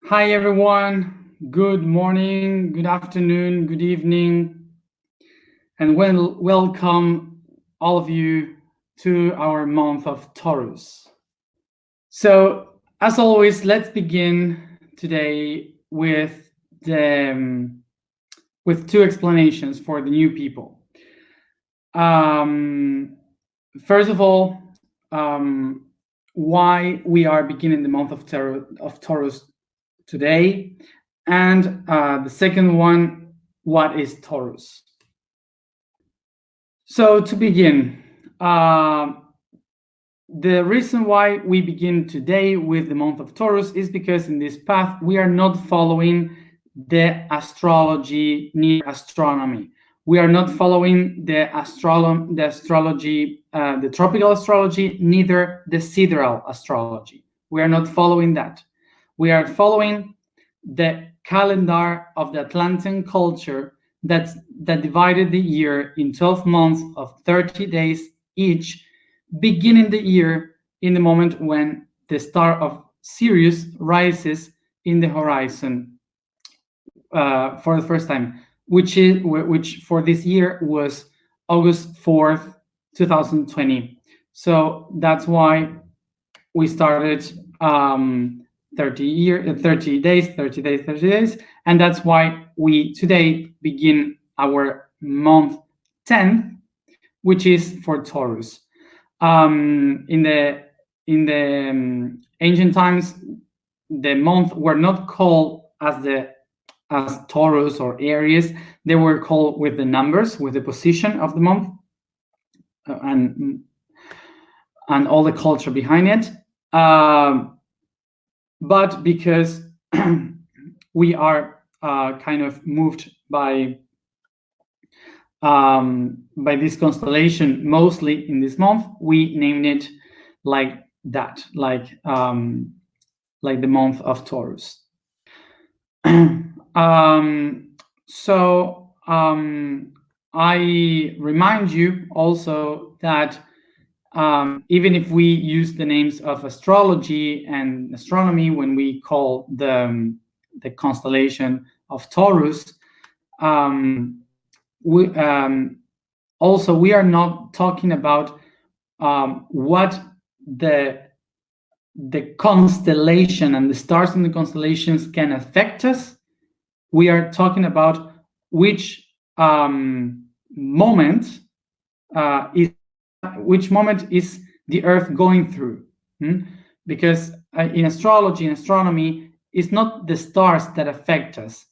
Hi everyone, good morning, good afternoon, good evening, and welcome all of you to our month of Taurus. So, as always, let's begin today with two explanations for the new people. First of all, why we are beginning the month of Taurus today, and the second one, what is Taurus? So to begin, the reason why we begin today with the month of Taurus is because in this path we are not following the astrology ni astronomy. We are not following the astrology, the tropical astrology, neither the sidereal astrology. We are not following that. We are following the calendar of the Atlantean culture that divided the year in 12 months of 30 days each, beginning the year in the moment when the star of Sirius rises in the horizon for the first time, which for this year was August 4th, 2020. So that's why we started 30 days, and that's why we today begin our month 10th, which is for Taurus. In the ancient times, the month were not called as Taurus or Aries. They were called with the numbers, with the position of the month, and all the culture behind it. But because we are kind of moved by this constellation mostly in this month, we named it like that, like the month of Taurus. So I remind you also that even if we use the names of astrology and astronomy when we call the constellation of Taurus, we are not talking about what the constellation and the stars in the constellations can affect us. We are talking about which moment is the Earth going through. Because in astrology and astronomy, it's not the stars that affect us.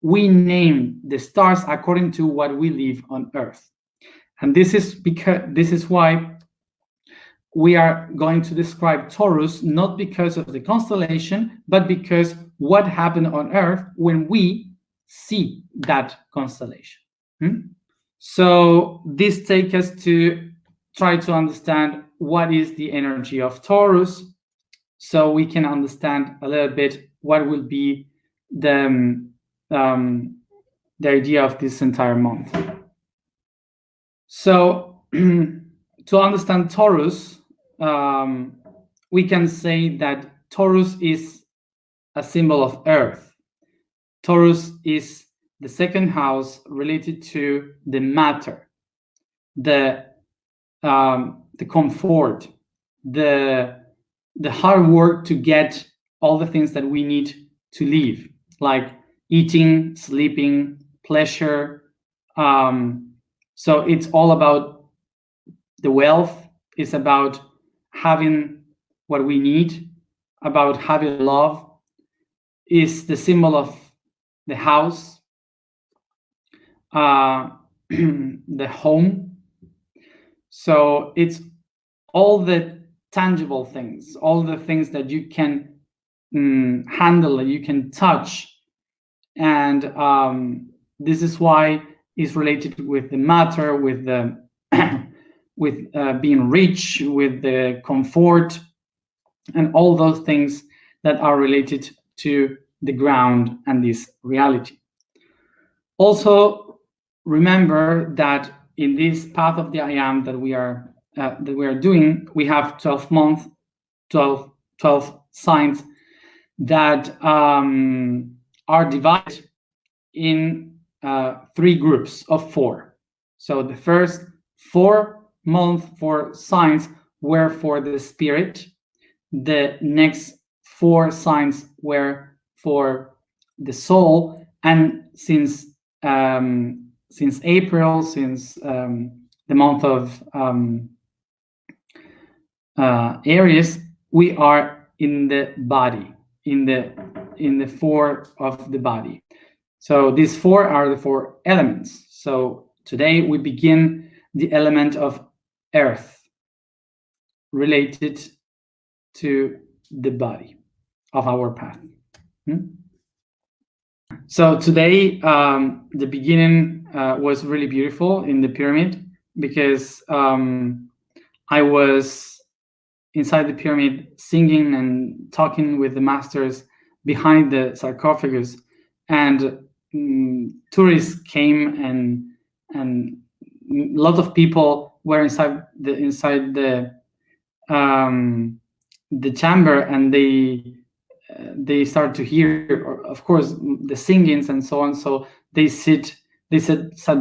We name the stars according to what we live on Earth. And this is why we are going to describe Taurus, not because of the constellation, but because what happened on Earth when we see that constellation. So this takes us to try to understand what is the energy of Taurus, so we can understand a little bit what will be the idea of this entire month. So to understand Taurus, we can say that Taurus is a symbol of Earth. Taurus is the second house related to the matter, the comfort, the hard work to get all the things that we need to live, like eating, sleeping, pleasure. So it's all about the wealth. It's about having what we need, about having love. Is the symbol of the house, the home. So it's all the tangible things, all the things that you can handle, that you can touch. And this is why it's related with the matter, with the with being rich, with the comfort, and all those things that are related to the ground and this reality. Also, remember that in this path of the I Am that we are doing, we have 12 months, 12 signs that are divided in 3 groups of 4. So the first 4 signs were for the spirit. The next 4 signs were for the soul, and since April, since the month of Aries, we are in the body, in the 4 of the body. So these 4 are the 4 elements. So today we begin the element of earth, related to the body of our path. So today, the beginning was really beautiful in the pyramid, because I was inside the pyramid singing and talking with the masters behind the sarcophagus, and tourists came, and a lot of people were inside the chamber, and they start to hear, of course, the singings and so on. So they sat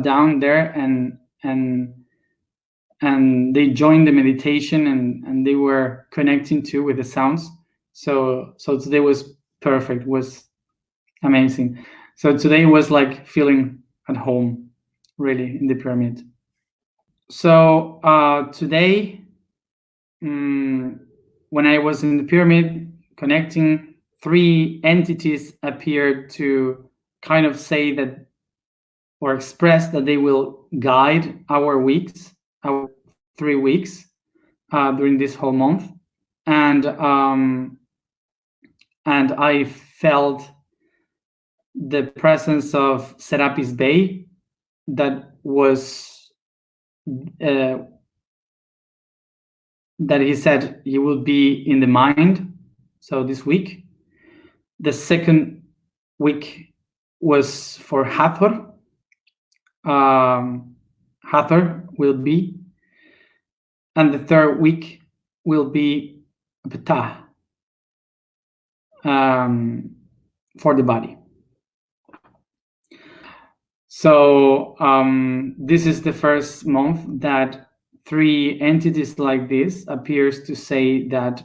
down there, and they joined the meditation, and they were connecting too with the sounds. So today was perfect, was amazing. So today was like feeling at home, really, in the pyramid. So today, when I was in the pyramid connecting, 3 entities appeared to kind of say that, or express that they will guide our 3 weeks during this whole month. And I felt the presence of Serapis Bey, that was that he said he will be in the mind. So this week, the second week was for Hathor. Hathor will be, and the third week will be Ptah, for the body. So this is the first month that 3 entities like this appears to say that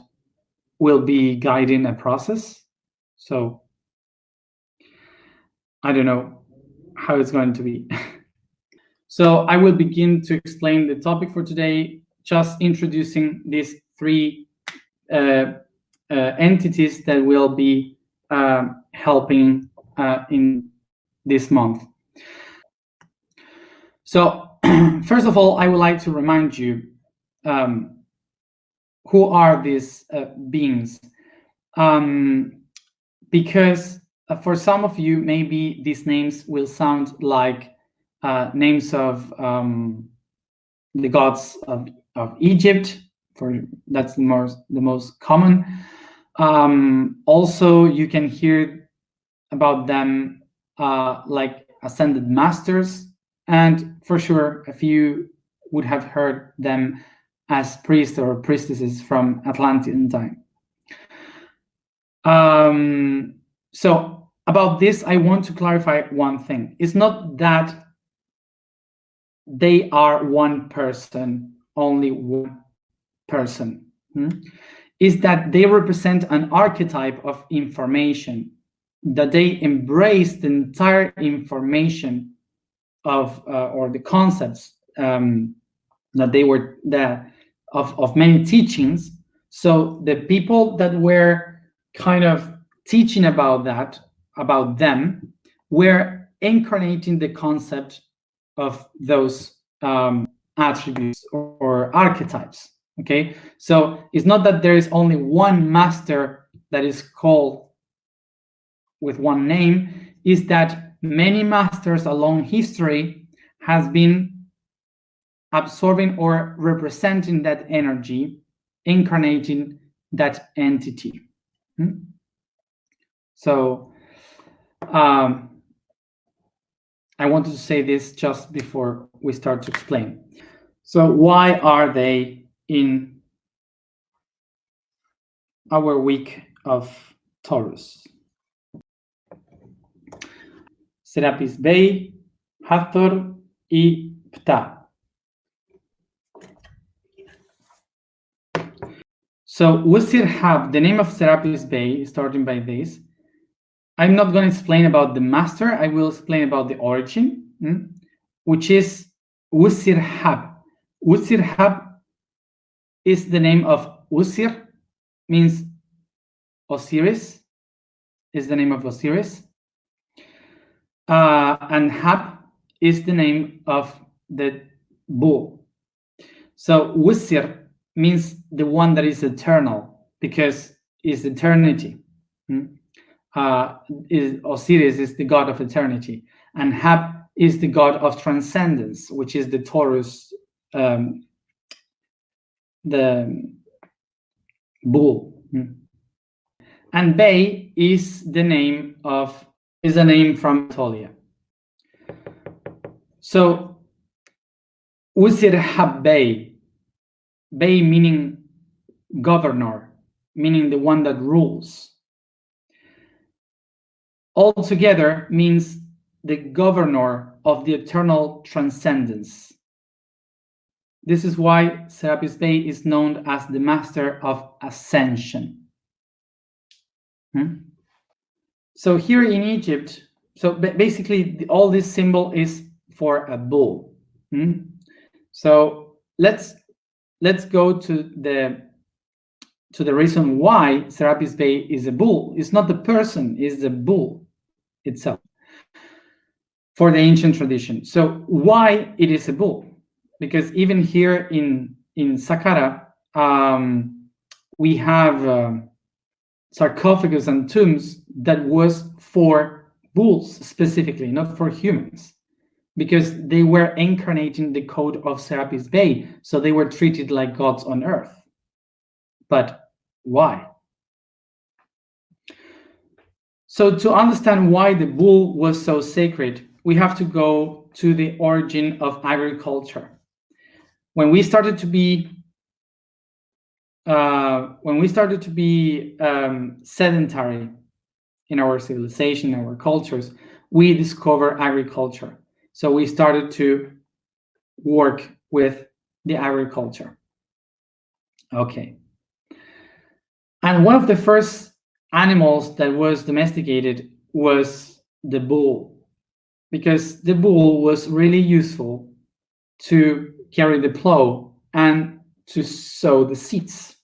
will be guiding a process. So I don't know how it's going to be. So I will begin to explain the topic for today, just introducing these 3 entities that will be helping in this month. So first of all, I would like to remind you, who are these beings? Because for some of you, maybe these names will sound like names of the gods of Egypt. That's the most common. Also, you can hear about them like ascended masters, and for sure, a few would have heard them as priests or priestesses from Atlantean time. So about this, I want to clarify one thing. It's not that they are one person, only one person. Is that they represent an archetype of information, that they embrace the entire information of or the concepts that they were of many teachings. So the people that were kind of teaching about them, were incarnating the concept of those attributes or archetypes. Okay, so it's not that there is only one master that is called with one name, is that many masters along history has been absorbing or representing that energy, incarnating that entity. So I wanted to say this just before we start to explain. So why are they in our week of Taurus. Serapis Bey, Hathor y Ptah. So Usirhab, the name of Serapis Bey, starting by this. I'm not going to explain about the master. I will explain about the origin, which is Usirhab. Usirhab is the name of Usir, means Osiris, is the name of Osiris. And Hab is the name of the bull. So Usir means the one that is eternal, because it's eternity. Osiris is the god of eternity, and Hab is the god of transcendence, which is the Taurus, the bull. And Bey is the name from Anatolia. So Usirhab Bey, Bey meaning governor, meaning the one that rules. Altogether means the governor of the eternal transcendence. This is why Serapis Bey is known as the master of ascension. So here in Egypt, so basically all this symbol is for a bull. So let's go to the reason why Serapis Bey is a bull. It's not the person, it's the bull itself for the ancient tradition. So why it is a bull? Because even here in Saqqara, we have sarcophagus and tombs that was for bulls specifically, not for humans, because they were incarnating the code of Serapis Bey, so they were treated like gods on earth. But why? So to understand why the bull was so sacred, we have to go to the origin of agriculture. When we started to be sedentary in our civilization, our cultures, we discovered agriculture. So we started to work with the agriculture. Okay. And one of the first animals that was domesticated was the bull, because the bull was really useful to carry the plow and to sow the seeds.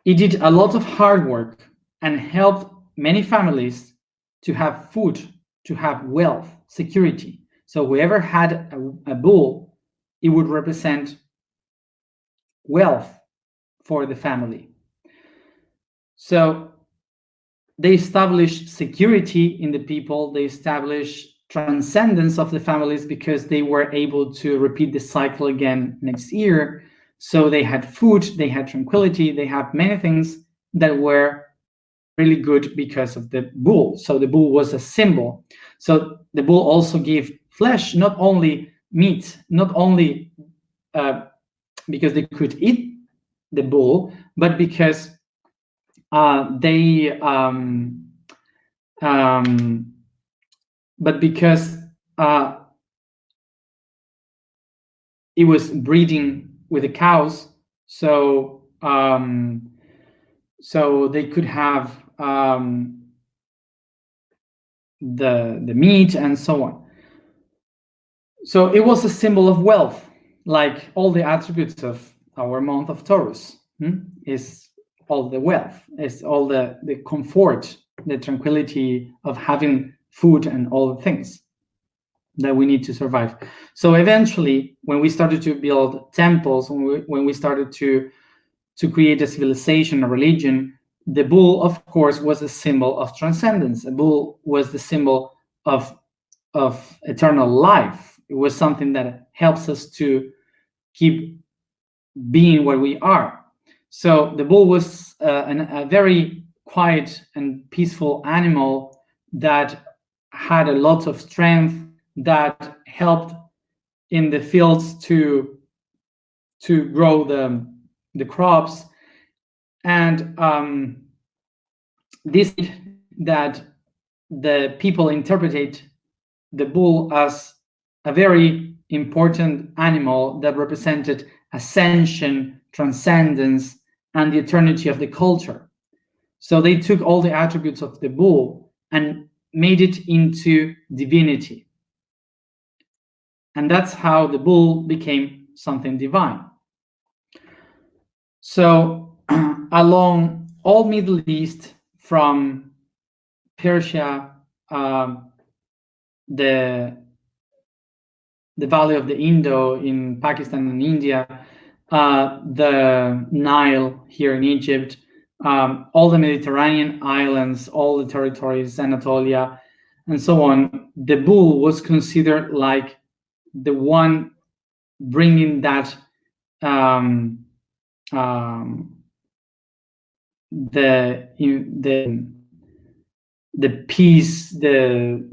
It did a lot of hard work and helped many families to have food, to have wealth, security. So whoever had a bull, it would represent wealth for the family. So they established security in the people, they established transcendence of the families, because they were able to repeat the cycle again next year. So they had food, they had tranquility, they had many things that were really good because of the bull. So the bull was a symbol. So the bull also gave flesh, not only meat, not only because they could eat the bull, but because it was breeding with the cows, so they could have the meat and so on. So it was a symbol of wealth, like all the attributes of our month of Taurus is all the wealth, is all the comfort, the tranquility of having food and all the things that we need to survive. So eventually, when we started to build temples, when we started to create a civilization, a religion, the bull, of course, was a symbol of transcendence. A bull was the symbol of eternal life. It was something that helps us to keep being what we are. So the bull was a very quiet and peaceful animal that had a lot of strength, that helped in the fields to grow the crops, and this that the people interpreted the bull as a very important animal that represented ascension, transcendence, and the eternity of the culture. So they took all the attributes of the bull and made it into divinity. And that's how the bull became something divine. So along all Middle East, from Persia, the valley of the Indo in Pakistan and India, the Nile here in Egypt, all the Mediterranean islands, all the territories, Anatolia, and so on, the bull was considered like the one bringing that the peace, the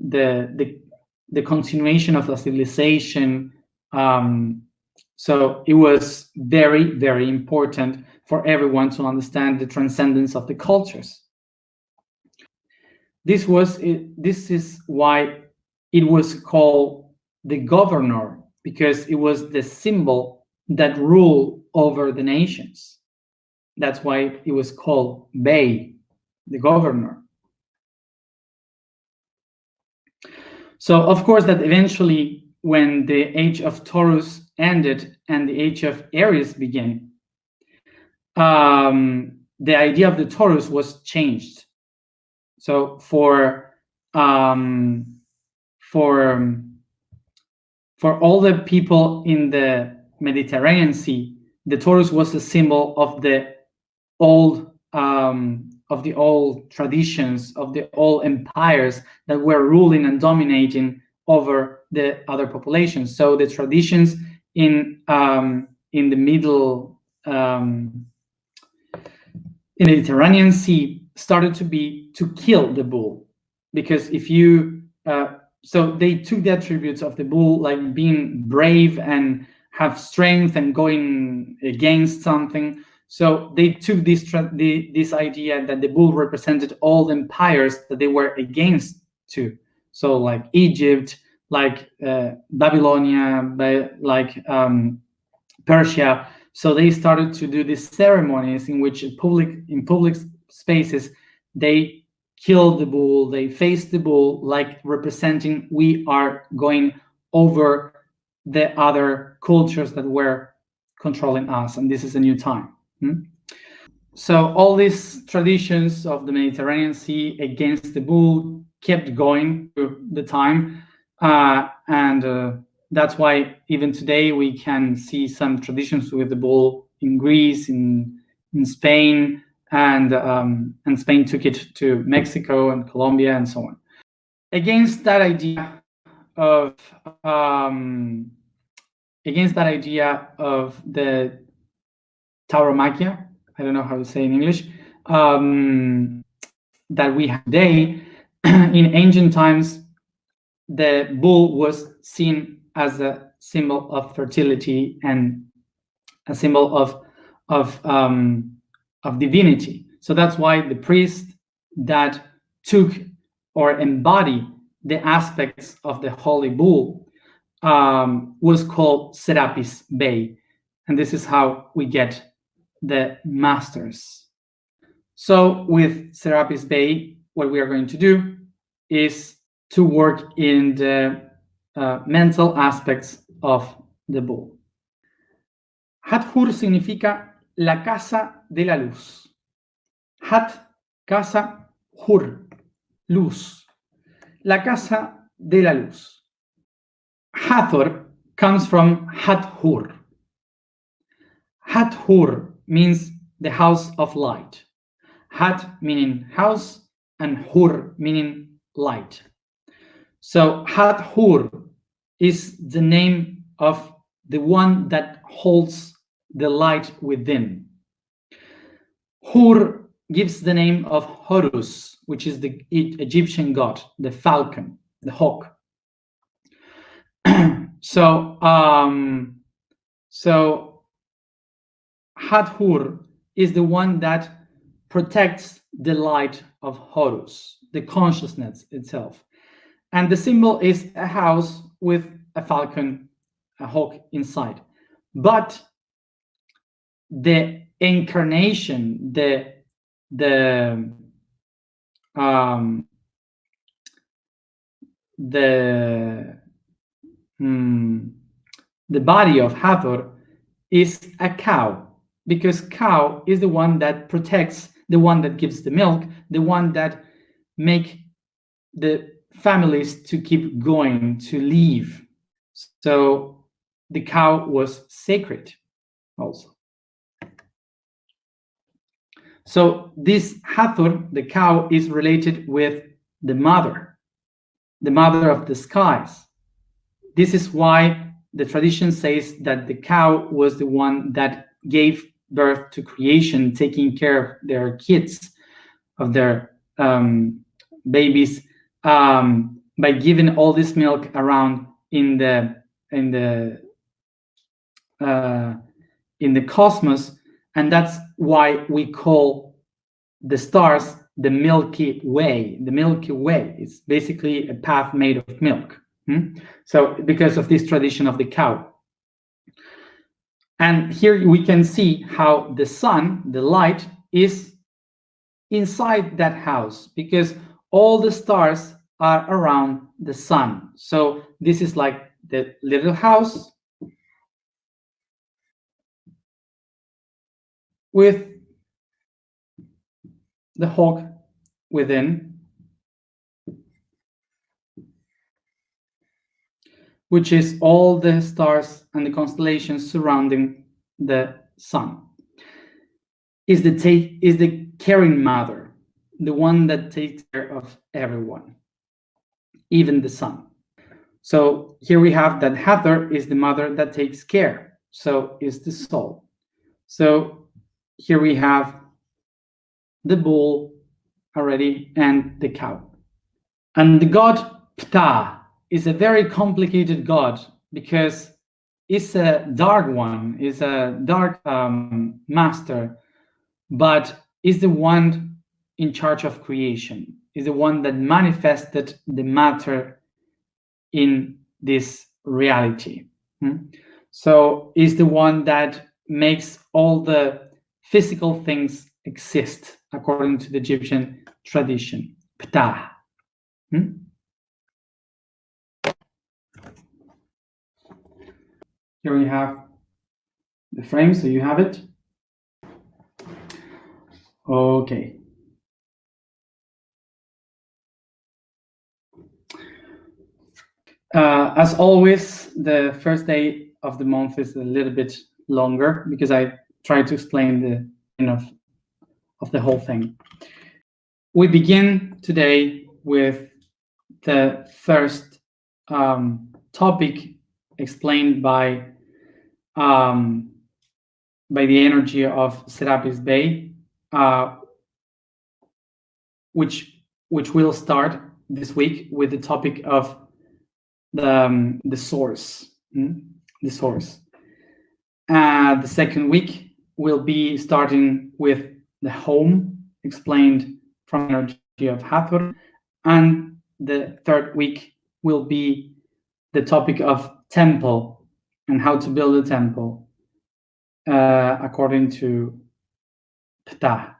continuation of the civilization. So it was very, very important for everyone to understand the transcendence of the cultures. This is why it was called the governor, because it was the symbol that ruled over the nations. That's why it was called Bey, the governor. So of course that eventually, when the age of Taurus ended and the age of Aries began, the idea of the Taurus was changed. So for all the people in the Mediterranean Sea, the Taurus was a symbol of the old traditions, of the old empires that were ruling and dominating over the other populations. So the traditions in the middle in the Mediterranean Sea started to kill the bull, because if you so they took the attributes of the bull, like being brave and have strength and going against something. So they took this idea that the bull represented all the empires that they were against too. So like Egypt, like Babylonia, like Persia. So they started to do these ceremonies in which in public spaces they killed the bull, they faced the bull, like representing we are going over the other cultures that were controlling us, and this is a new time. So all these traditions of the Mediterranean Sea against the bull kept going through the time, and that's why even today we can see some traditions with the bull in Greece, in Spain, and Spain took it to Mexico and Colombia and so on. Against that idea of the tauromaquia, I don't know how to say in English, that we have today, in ancient times, the bull was seen as a symbol of fertility and a symbol of divinity. So that's why the priest that took or embodied the aspects of the holy bull was called Serapis Bey, and this is how we get the masters. So with Serapis Bey, what we are going to do is to work in the mental aspects of the bull. Hathor significa la casa de la luz. Hat, casa, hur, luz. La casa de la luz. Hathor comes from Hathor. Hathor means the house of light. Hat meaning house and hur meaning light. So Hathor is the name of the one that holds the light within. Hur gives the name of Horus, which is the Egyptian god, the falcon, the hawk. So Hathor is the one that protects the light of Horus, the consciousness itself. And the symbol is a house with a falcon, a hawk inside. But the incarnation, the body of Hathor is a cow, because cow is the one that protects, the one that gives the milk, the one that make the families to keep going, to live. So the cow was sacred also. So this Hathor, the cow, is related with the mother of the skies. This is why the tradition says that the cow was the one that gave birth to creation, taking care of their kids, of their babies, by giving all this milk around in the cosmos. And that's why we call the stars the Milky Way. The Milky Way is basically a path made of milk. So because of this tradition of the cow. And here we can see how the sun, the light, is inside that house, because all the stars are around the sun. So this is like the little house with the hawk within, which is all the stars and the constellations surrounding the sun. Is the caring mother, the one that takes care of everyone, even the sun. So here we have that Hathor is the mother that takes care. So is the soul. So here we have the bull already and the cow. And the god Ptah is a very complicated god, because it's a dark one, is a dark master, but is the one in charge of creation, is the one that manifested the matter in this reality. So is the one that makes all the physical things exist according to the Egyptian tradition. Ptah. Here we have the frame, so you have it. Okay. As always, the first day of the month is a little bit longer, because I try to explain the end of the whole thing. We begin today with the first topic explained by the energy of Serapis Bey, which will start this week with the topic of the source. The source. The second week will be starting with the home, explained from the energy of Hathor, and the third week will be the topic of temple and how to build a temple according to Ptah.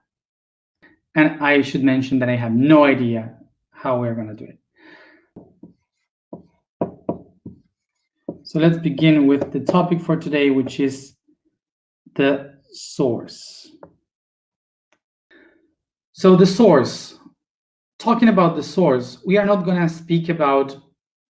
And I should mention that I have no idea how we're going to do it. So let's begin with the topic for today, which is the source. So the source, talking about the source, we are not going to speak about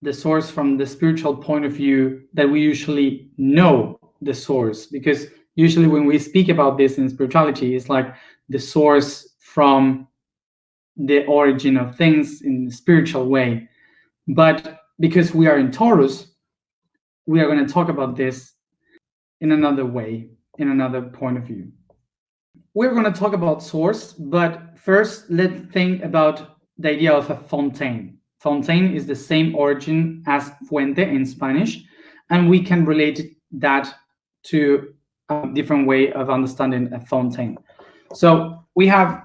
the source from the spiritual point of view that we usually know the source, because usually when we speak about this in spirituality, it's like the source from the origin of things in the spiritual way. But because we are in Taurus, we are going to talk about this in another way, in another point of view. We're going to talk about source, but first let's think about the idea of a fontaine. Fontaine is the same origin as fuente in Spanish, and we can relate that to a different way of understanding a fontaine. So we have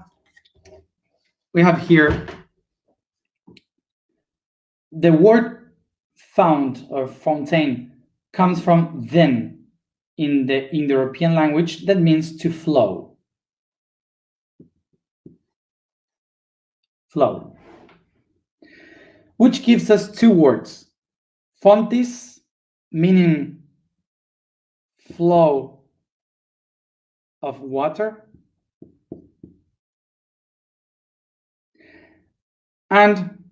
we have here the word fount or fontaine comes from then in the Indo-European language that means to flow. Flow. Which gives us two words. Fontis, meaning flow of water, and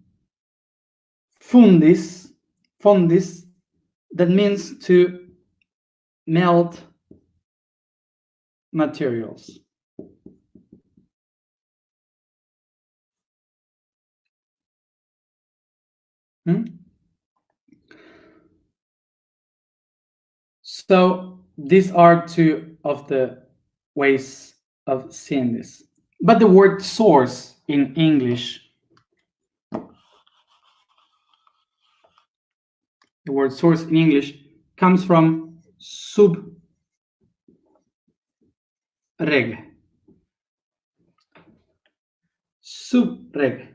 fundis, that means to melt materials. So these are two of the ways of seeing this. But the word source in English, comes from subreg. Subreg.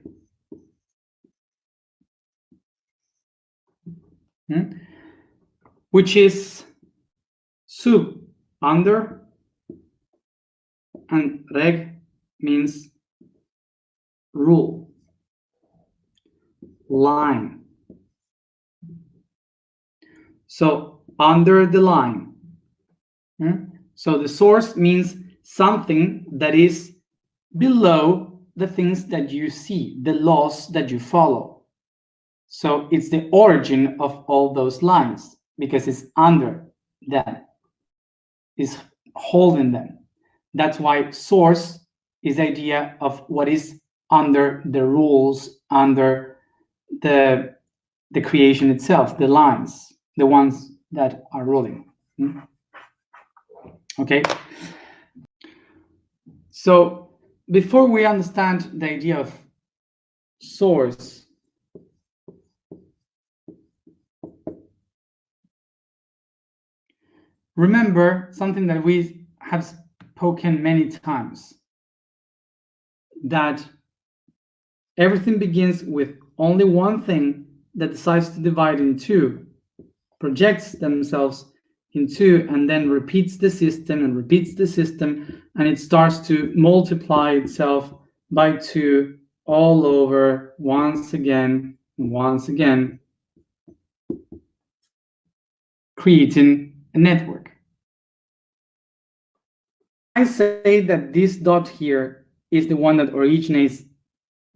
Which is sub, under, and reg means rule, line. So under the line. So the source means something that is below the things that you see, the laws that you follow. So it's the origin of all those lines because it's under them, is holding them. That's why source is the idea of what is under the rules, under the creation itself, the lines, the ones that are ruling. Okay. So before we understand the idea of source, remember something that we have spoken many times, that everything begins with only one thing that decides to divide in two, projects themselves in two, and then repeats the system and repeats the system, and it starts to multiply itself by two all over once again, creating a network. I say that this dot here is the one that originates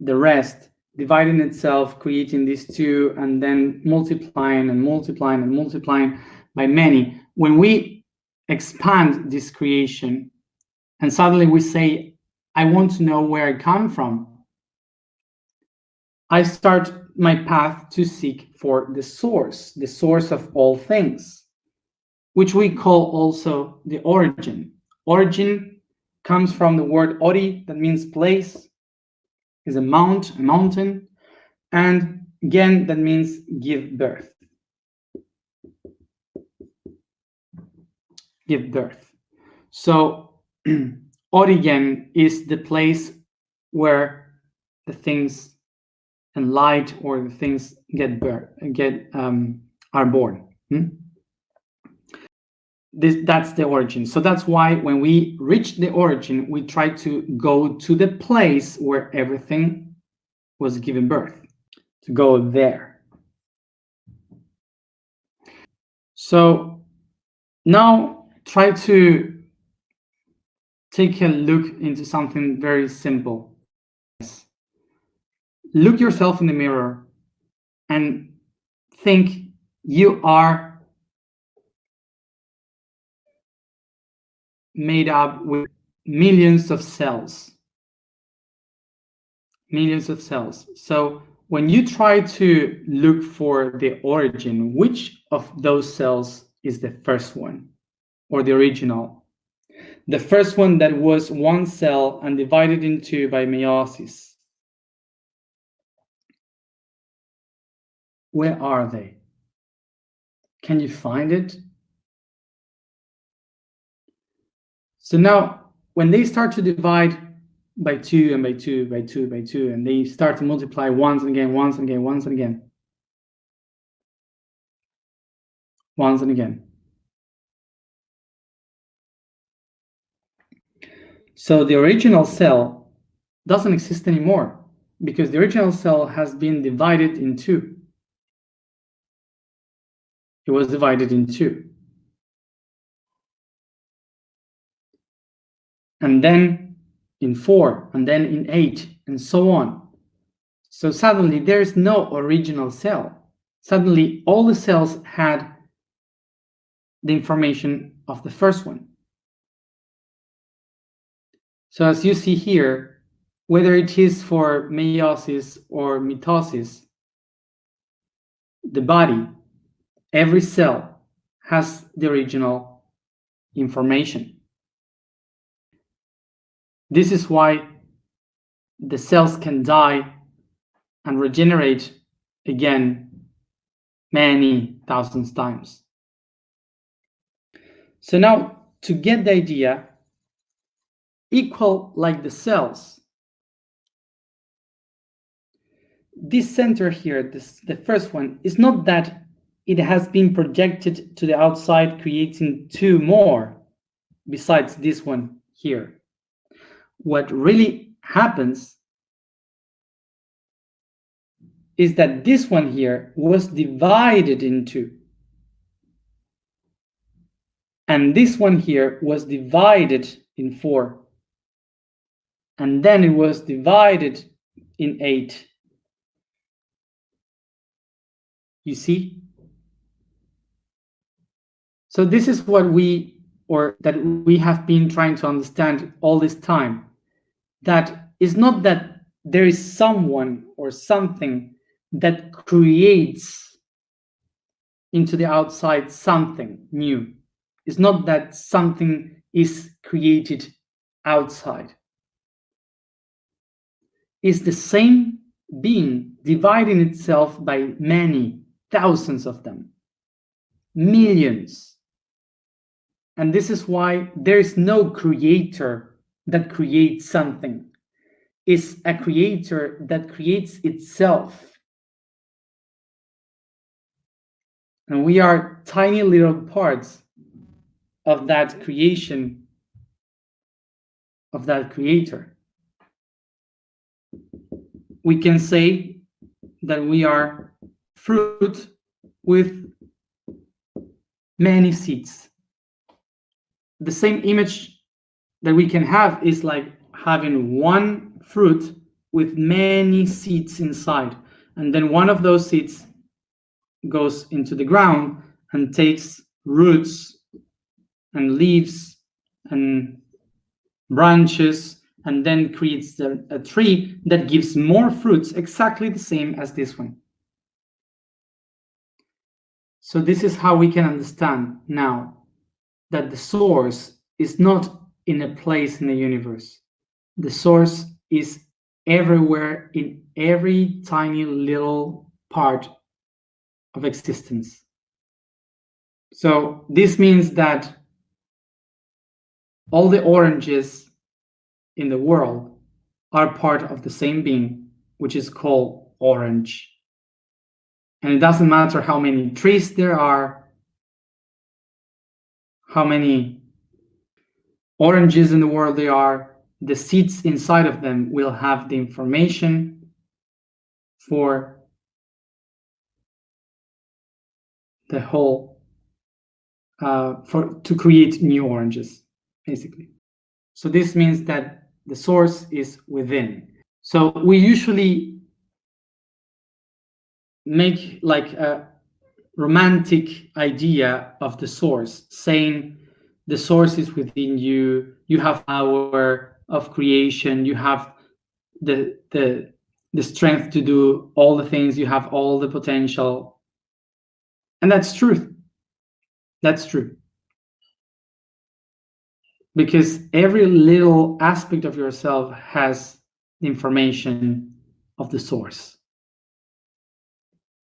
the rest, dividing itself, creating these two, and then multiplying and multiplying and multiplying by many. When we expand this creation and suddenly we say, I want to know where I come from, I start my path to seek for the source of all things, which we call also the origin. Origin comes from the word ori, that means place, is a mountain, and gen, that means give birth. Give birth. So origin is the place where the things and light or the things are born. That's the origin. So that's why when we reach the origin, we try to go to the place where everything was given birth, to go there. So now try to take a look into something very simple. Look yourself in the mirror and think you are made up with millions of cells. So when you try to look for the origin, which of those cells is the first one or the original? The first one that was one cell and divided in two by meiosis. Where are they? Can you find it? So now, when they start to divide, by 2 and by 2 by 2 by 2, and they start to multiply once and again, once and again, once and again, once and again. So the original cell doesn't exist anymore because the original cell has been divided in two. It was divided in two. And then in 4, and then in 8, and so on. So suddenly there's no original cell. Suddenly all the cells had the information of the first one. So as you see here, whether it is for meiosis or mitosis, the body, every cell has the original information. This is why the cells can die and regenerate again many thousands times. So now, to get the idea, equal like the cells, this center here, the first one, is not that it has been projected to the outside, creating two more besides this one here. What really happens is that this one here was divided in two. And this one here was divided in 4. And then it was divided in 8. You see? So this is what we have been trying to understand all this time. That is not that there is someone or something that creates into the outside something new. It's not that something is created outside. It's the same being dividing itself by many thousands of them, millions. And this is why there is no creator that creates something. It's a creator that creates itself. And we are tiny little parts of that creation, of that creator. We can say that we are fruit with many seeds. The same image that we can have is like having one fruit with many seeds inside, and then one of those seeds goes into the ground and takes roots and leaves and branches, and then creates a tree that gives more fruits, exactly the same as this one. So this is how we can understand now that the source is not in a place in the universe. The source is everywhere, in every tiny little part of existence. So this means that all the oranges in the world are part of the same being, which is called orange. And it doesn't matter how many trees there are, how many oranges in the world there are, the seeds inside of them will have the information for the whole, to create new oranges, basically. So this means that the source is within. So we usually make like a romantic idea of the source, saying the source is within you, you have power of creation, you have the strength to do all the things, you have all the potential. And that's true. That's true. Because every little aspect of yourself has the information of the source.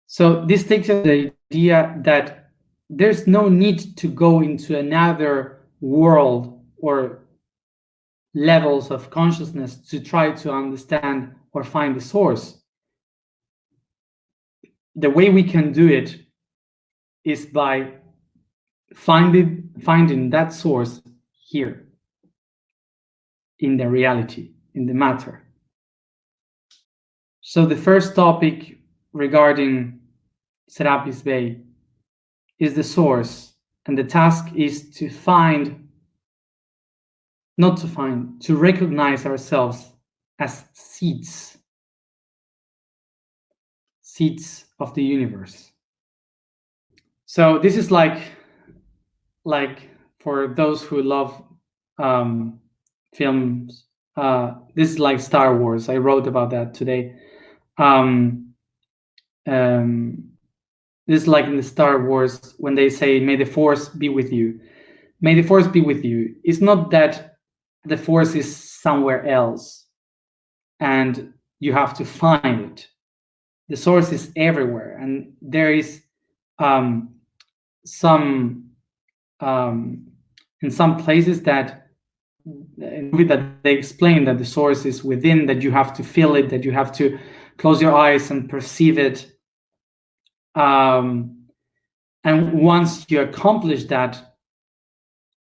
So this takes us to the idea that there's no need to go into another world or levels of consciousness to try to understand or find the source, the way we can do it is by finding that source here in the reality, in the matter. So the first topic regarding Serapis Bey is the source, and the task is to to recognize ourselves as seeds of the universe. So this is like for those who love films, this is like Star Wars. I wrote about that today. This is like in the Star Wars when they say, "May the Force be with you." May the Force be with you. It's not that the Force is somewhere else and you have to find it. The source is everywhere, and there is some in some places that they explain that the source is within, that you have to feel it, that you have to close your eyes and perceive it. And once you accomplish that,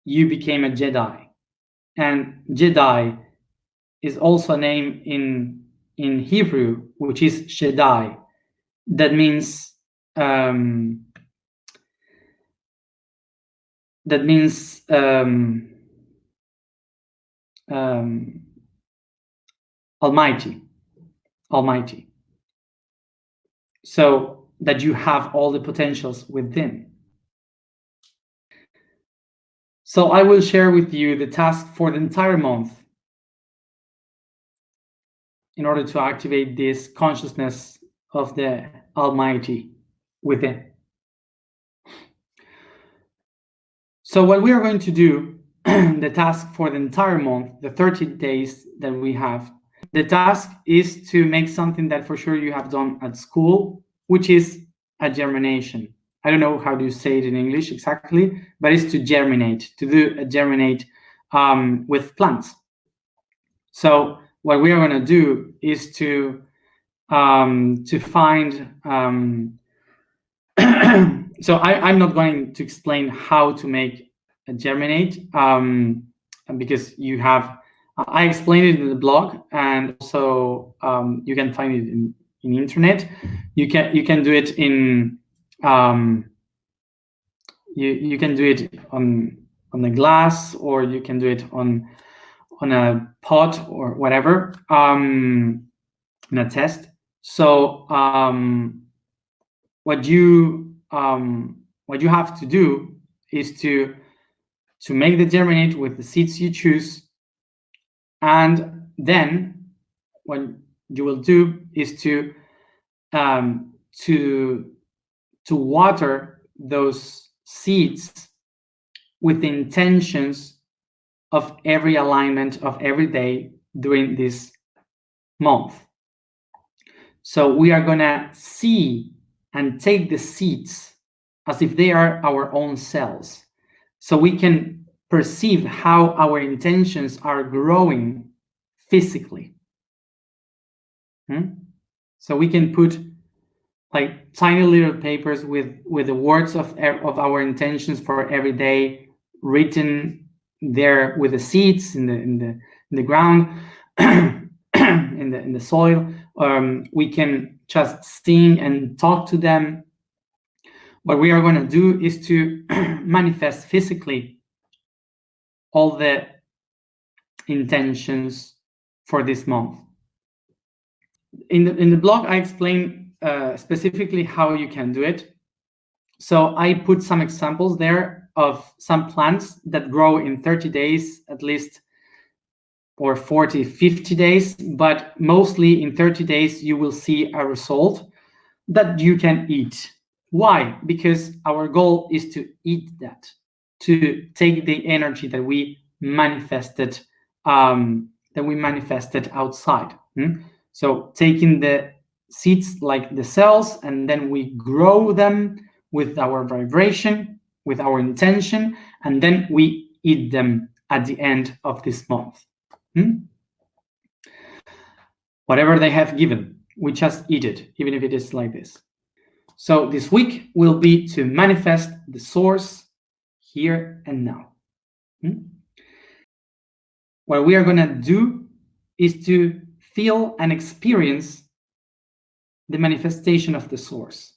you became a Jedi. And Jedi is also a name in Hebrew, which is Shaddai. That means Almighty. So that you have all the potentials within. So I will share with you the task for the entire month in order to activate this consciousness of the Almighty within. So what we are going to do, the task for the entire month, the 30 days that we have, the task is to make something that for sure you have done at school, which is a germination. I don't know how to say it in English exactly, but it's to germinate, to do a germinate with plants. So what we are going to do is to find. So I'm not going to explain how to make a germinate because you have. I explained it in the blog, and also you can find it in internet. You can do it in. You can do it on the glass, or you can do it on a pot or whatever in a test. So what you have to do is to make the germinate with the seeds you choose, and then what you will do is to water those seeds with the intentions of every alignment of every day during this month. So we are gonna see and take the seeds as if they are our own cells, so we can perceive how our intentions are growing physically. So we can put like tiny little papers with the words of our intentions for every day written there with the seeds in the ground, in the soil. We can just sing and talk to them. What we are going to do is to manifest physically all the intentions for this month. In the blog, I explain specifically how you can do it. So I put some examples there of some plants that grow in 30 days at least, or 40, 50 days, but mostly in 30 days you will see a result that you can eat. Why? Because our goal is to eat that, to take the energy that we manifested outside. So taking the seeds like the cells, and then we grow them with our vibration, with our intention, and then we eat them at the end of this month. Whatever they have given, we just eat it, even if it is like this. So this week will be to manifest the source here and now. What we are going to do is to feel and experience the manifestation of the source.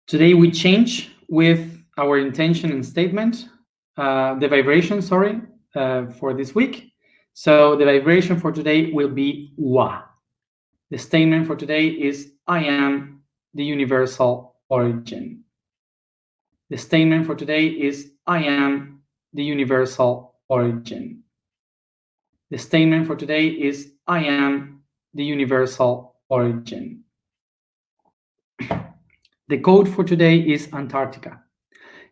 Today we change with our intention and statement, the vibration, for this week. So the vibration for today will be Wa. The statement for today is I am the universal origin. The statement for today is I am the universal origin. The statement for today is I am the universal origin. The code for today is Antarctica.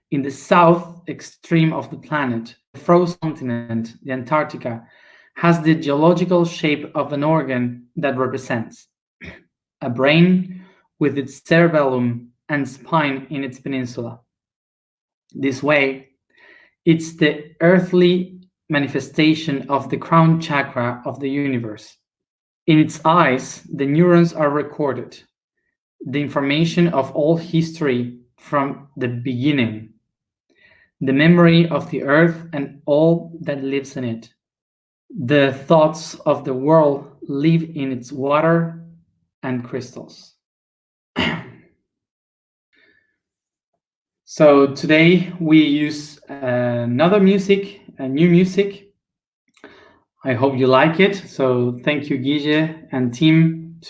In the south extreme of the planet, the frozen continent, the Antarctica, has the geological shape of an organ that represents a brain with its cerebellum and spine in its peninsula. This way, it's the earthly manifestation of the crown chakra of the universe. In its eyes, the neurons are recorded, the information of all history from the beginning, the memory of the earth and all that lives in it. The thoughts of the world live in its water and crystals. So today we use another music, a new music. I hope you like it. So thank you, Guille and team,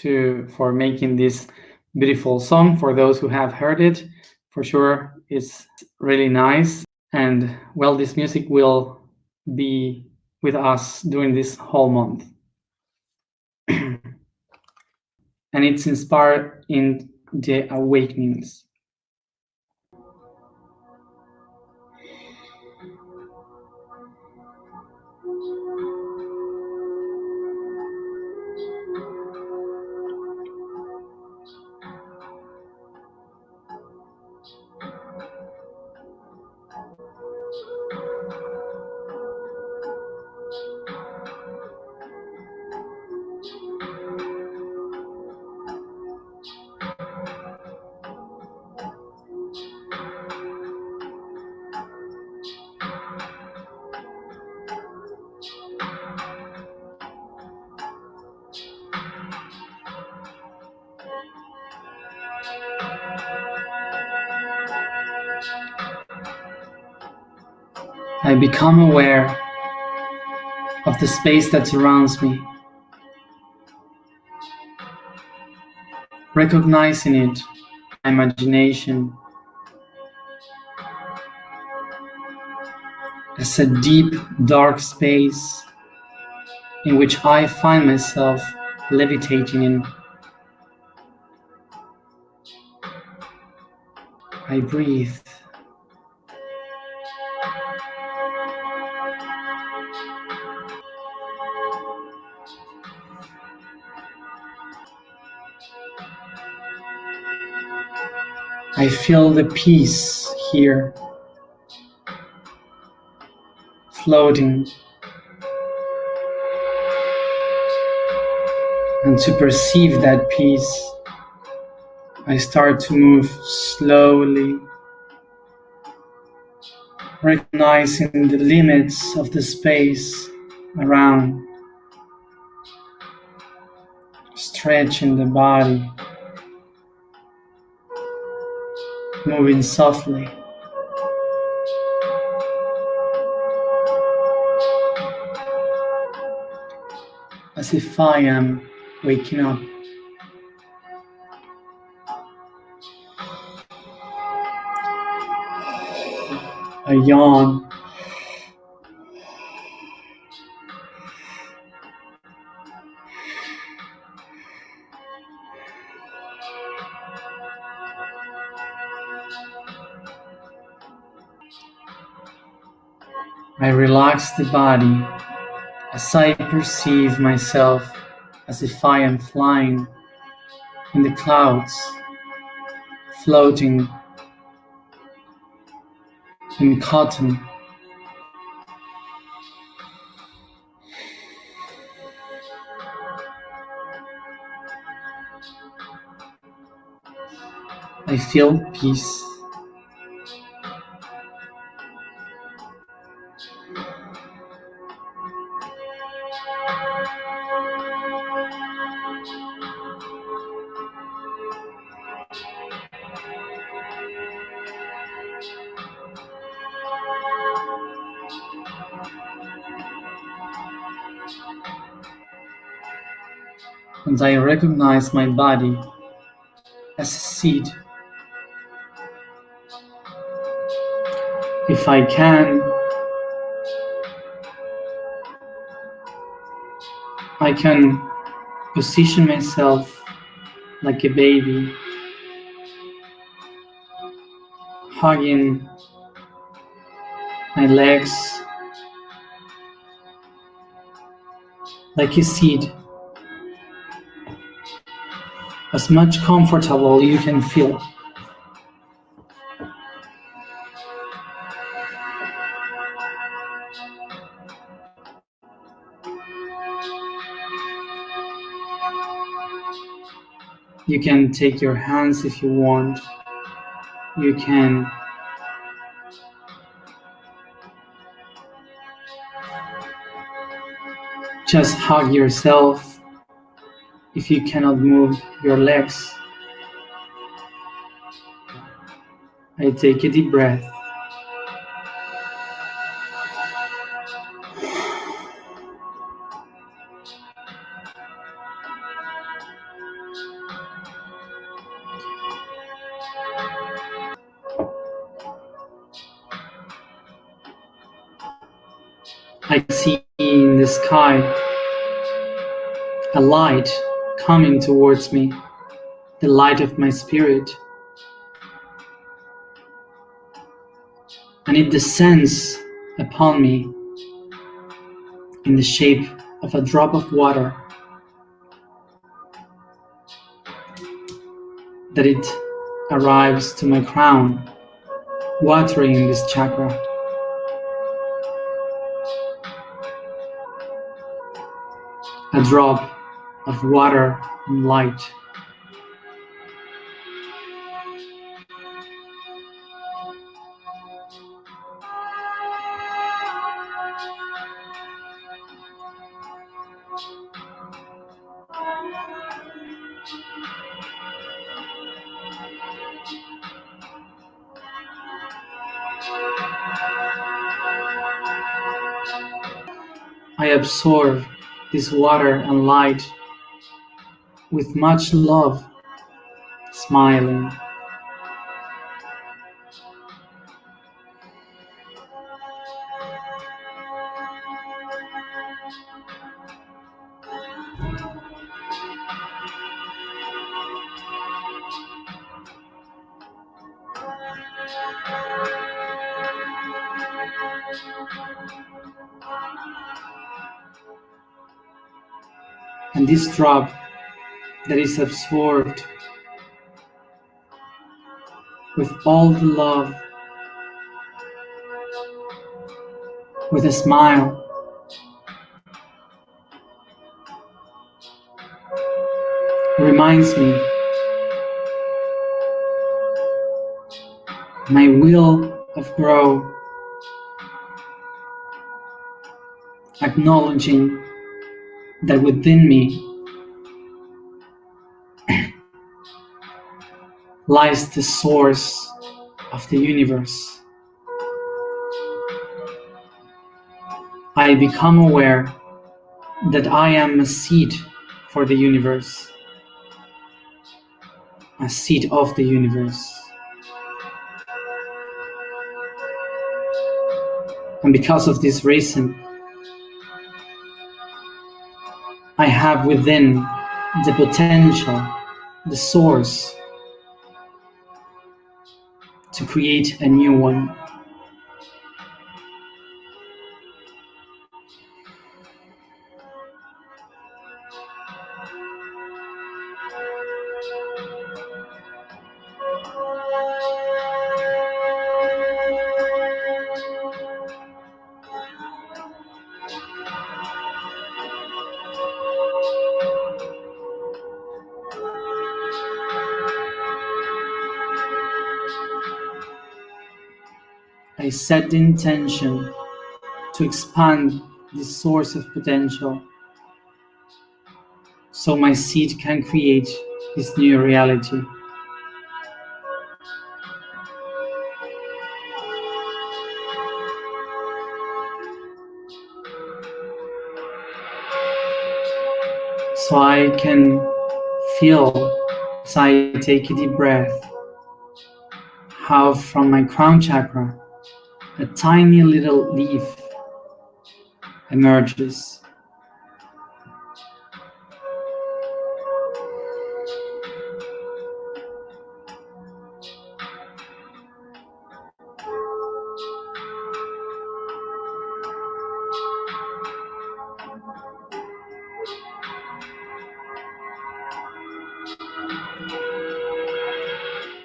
for making this beautiful song. For those who have heard it, for sure, it's really nice. And well, this music will be with us during this whole month. And it's inspired in the awakenings. I become aware of the space that surrounds me, recognizing it, my imagination, as a deep, dark space in which I find myself levitating in. I breathe. I feel the peace here, floating. And to perceive that peace, I start to move slowly, recognizing the limits of the space around, stretching the body, moving softly. As if I am waking up. I yawn. I relax the body as I perceive myself as if I am flying in the clouds, floating in cotton. I feel peace. And I recognize my body as a seed. If I can, I can position myself like a baby, hugging my legs like a seed, as much comfortable you can feel. You can take your hands if you want. You can just hug yourself if you cannot move your legs. I take a deep breath. I see in the sky a light coming towards me, the light of my spirit. And it descends upon me in the shape of a drop of water, that it arrives to my crown, watering this chakra. A drop of water and light. I absorb this water and light with much love, smiling. And this drop that is absorbed with all the love, with a smile, reminds me my will of growth, acknowledging that within me lies the source of the universe. I become aware that I am a seed for the universe, a seed of the universe. And because of this reason, I have within the potential, the source, to create a new one. I set the intention to expand this source of potential so my seed can create this new reality. So I can feel, as I take a deep breath, how from my crown chakra a tiny little leaf emerges.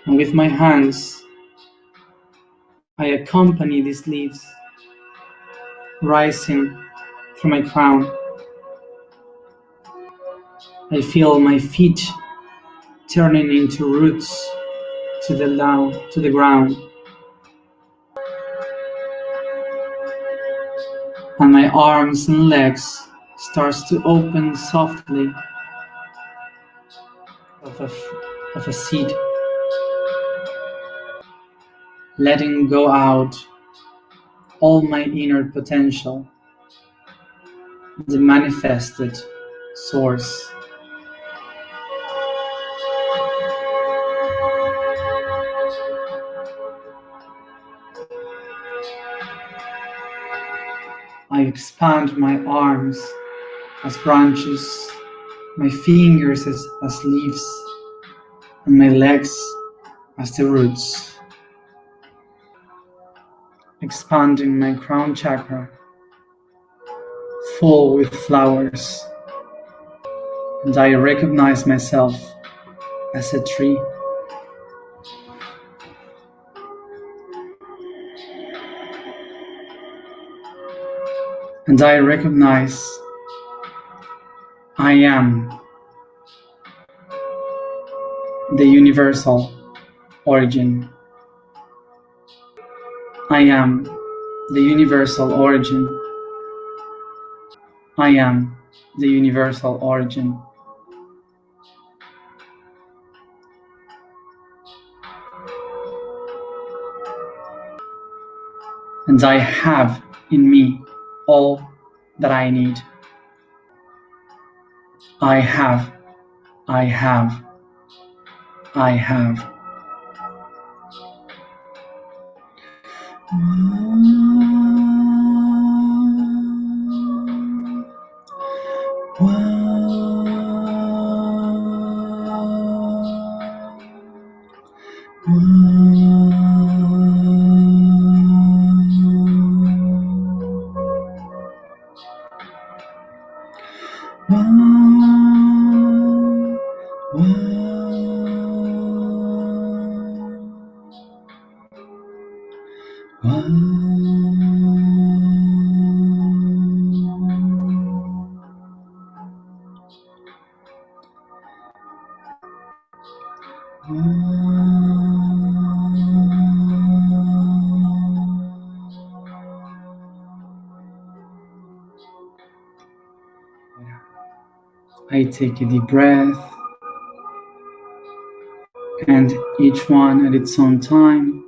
And with my hands, I accompany these leaves rising from my crown. I feel my feet turning into roots to the ground, and my arms and legs starts to open softly of a seed, letting go out all my inner potential, the manifested source. I expand my arms as branches, my fingers as leaves, and my legs as the roots, expanding my crown chakra, full with flowers, and I recognize myself as a tree. And I recognize I am the universal origin. I am the universal origin. I am the universal origin. And I have in me all that I need. I have, I have, I have. I take a deep breath, and each one at its own time,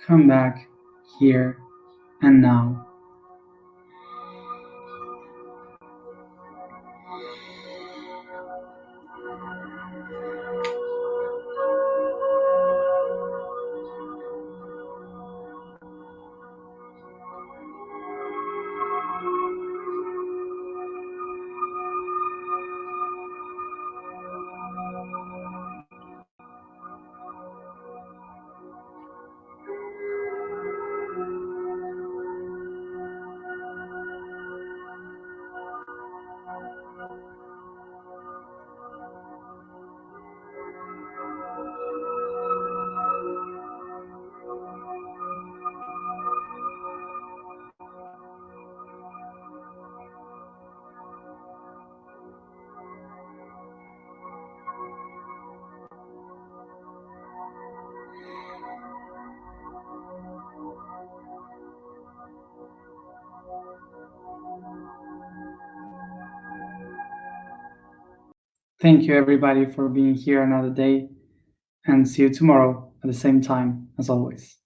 come back here and now. Thank you, everybody, for being here another day, and see you tomorrow at the same time, as always.